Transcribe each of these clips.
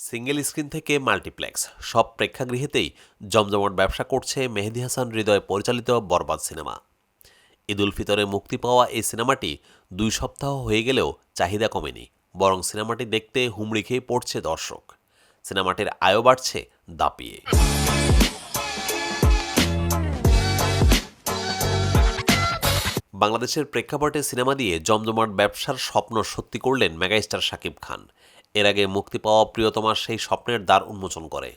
Single screen থেকে multiplex সব প্রেক্ষাগৃহেতেই জমজমাট ব্যবসা করছে মেহেদী হাসান হৃদয় পরিচালিত বরবাদ সিনেমা। ঈদ উল ফিতরে মুক্তি পাওয়া এই সিনেমাটি 2 সপ্তাহ হয়ে গেলেও চাহিদা কমেনি, বরং সিনেমাটি দেখতে হুমড়ি খেয়ে পড়ছে দর্শক। সিনেমাটির আয়ও বাড়ছে দাপিয়ে। বাংলাদেশের প্রেক্ষাপটে সিনেমা দিয়ে জমজমাট ব্যবসার স্বপ্ন সত্যি করলেন মেগাস্টার শাকিব খান। এর আগে মুক্তি পাওয়া প্রিয়তমার সেই স্বপ্নের দ্বার উন্মোচন করে।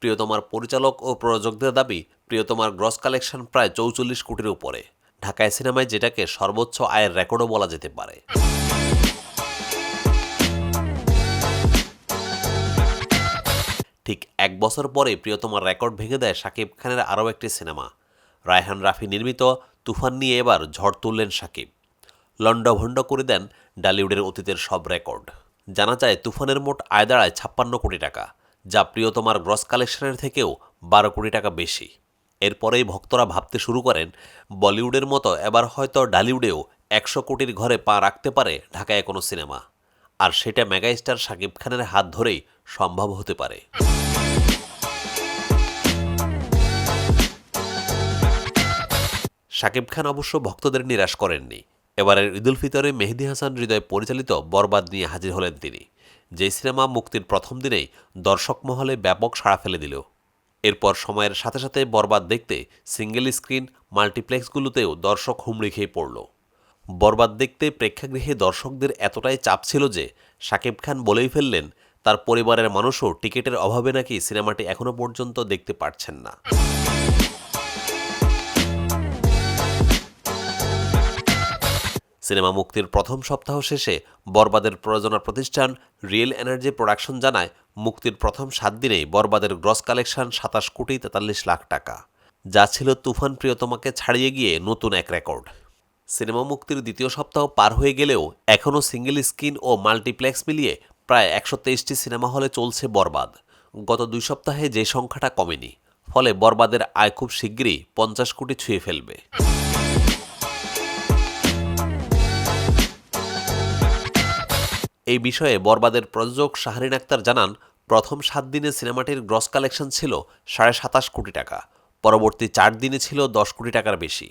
প্রিয়তমার পরিচালক ও প্রযোজকদের দাবি, প্রিয়তমার গ্রস কালেকশন প্রায় 44 কোটির উপরে। ঢাকায় সিনেমায় যেটাকে সর্বোচ্চ আয়ের রেকর্ডও বলা যেতে পারে। ঠিক 1 বছর পরে প্রিয়তমার রেকর্ড ভেঙে দেয় শাকিব খানের আরও একটি সিনেমা। রায়হান রাফি নির্মিত তুফান নিয়ে এবার ঝড় তুললেন শাকিব। লন্ডভন্ড করে দেন ডালিউডের অতীতের সব রেকর্ড। জানা যায় তুফানের মোট আয় দাঁড়ায় 56 কোটি টাকা, যা প্রিয়তমার গ্রস কালেকশনের থেকেও 12 কোটি টাকা বেশি। এরপরেই ভক্তরা ভাবতে শুরু করেন, বলিউডের মতো এবার হয়তো ডালিউডেও 100 কোটির ঘরে পা রাখতে পারে ঢাকায় কোনো সিনেমা। আর সেটা মেগাস্টার শাকিব খানের হাত ধরেই সম্ভব হতে পারে। শাকিব খান অবশ্য ভক্তদের নিরাশ করেননি। এবারের ঈদ উল ফিতরে মেহেদী হাসান হৃদয় পরিচালিত বরবাদ নিয়ে হাজির হলেন তিনি। যে সিনেমা মুক্তির প্রথম দিনেই দর্শক মহলে ব্যাপক সাড়া ফেলে দিল। এরপর সময়ের সাথে সাথে বরবাদ দেখতে সিঙ্গেল স্ক্রিন মাল্টিপ্লেক্সগুলোতেও দর্শক হুমড়ি খেয়ে পড়ল। বরবাদ দেখতে প্রেক্ষাগৃহে দর্শকদের এতটাই চাপ ছিল যে শাকিব খান বলেই ফেললেন, তার পরিবারের মানুষও টিকিটের অভাবে নাকি সিনেমাটি এখনও পর্যন্ত দেখতে পারছেন না। সিনেমা মুক্তির প্রথম সপ্তাহ শেষে বরবাদের প্রযোজনা প্রতিষ্ঠান রিয়েল এনার্জি প্রোডাকশন জানায়, মুক্তির প্রথম 7 দিনেই বরবাদের গ্রস কালেকশন 27 কোটি 43 লাখ টাকা, যা ছিল তুফান প্রিয়তমাকে ছাড়িয়ে গিয়ে নতুন এক রেকর্ড। সিনেমা মুক্তির দ্বিতীয় সপ্তাহ পার হয়ে গেলেও এখনও সিঙ্গেল স্ক্রিন ও মাল্টিপ্লেক্স মিলিয়ে প্রায় 123টি সিনেমা হলে চলছে বরবাদ। গত 2 সপ্তাহে যে সংখ্যাটা কমেনি, ফলে বরবাদের আয় খুব শিগগিরই 50 কোটি ছুঁয়ে ফেলবে। এই বিষয়ে বরবাদের প্রযোজক শাহরিন আক্তার জানান, প্রথম 7 দিনে সিনেমাটির গ্রস কালেকশন ছিল 27.5 কোটি টাকা, পরবর্তী 4 দিনে ছিল 10 কোটি টাকার বেশি।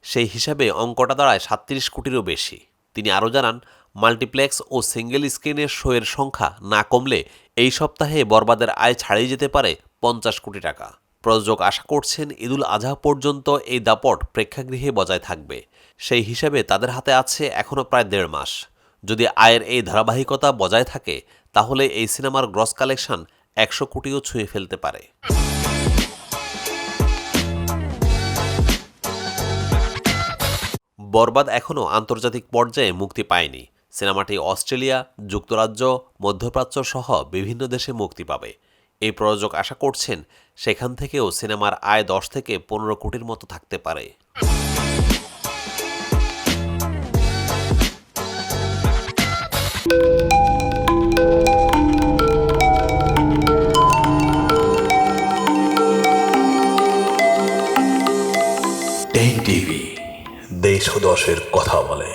সেই হিসাবে অঙ্কটা দাঁড়ায় 37 কোটিরও বেশি। তিনি আরও জানান, মাল্টিপ্লেক্স ও সিঙ্গেল স্ক্রিনের শোয়ের সংখ্যা না কমলে এই সপ্তাহে বরবাদের আয় ছাড়িয়ে যেতে পারে 50 কোটি টাকা। প্রযোজক আশা করছেন ঈদুল আজহা পর্যন্ত এই দাপট প্রেক্ষাগৃহে বজায় থাকবে। সেই হিসাবে তাদের হাতে আছে এখনও প্রায় 1.5 মাস। যদি আয়ের এই ধারাবাহিকতা বজায় থাকে, তাহলে এই সিনেমার গ্রস কালেকশন 100 কোটিও ছুঁয়ে ফেলতে পারে। বরবাদ এখনও আন্তর্জাতিক পর্যায়ে মুক্তি পায়নি। সিনেমাটি অস্ট্রেলিয়া, যুক্তরাজ্য, মধ্যপ্রাচ্য সহ বিভিন্ন দেশে মুক্তি পাবে। এই প্রযোজক আশা করছেন, সেখান থেকেও সিনেমার আয় 10 থেকে 15 কোটির মতো থাকতে পারে। টেক টিভি, দেশ ও দশের কথা বলে।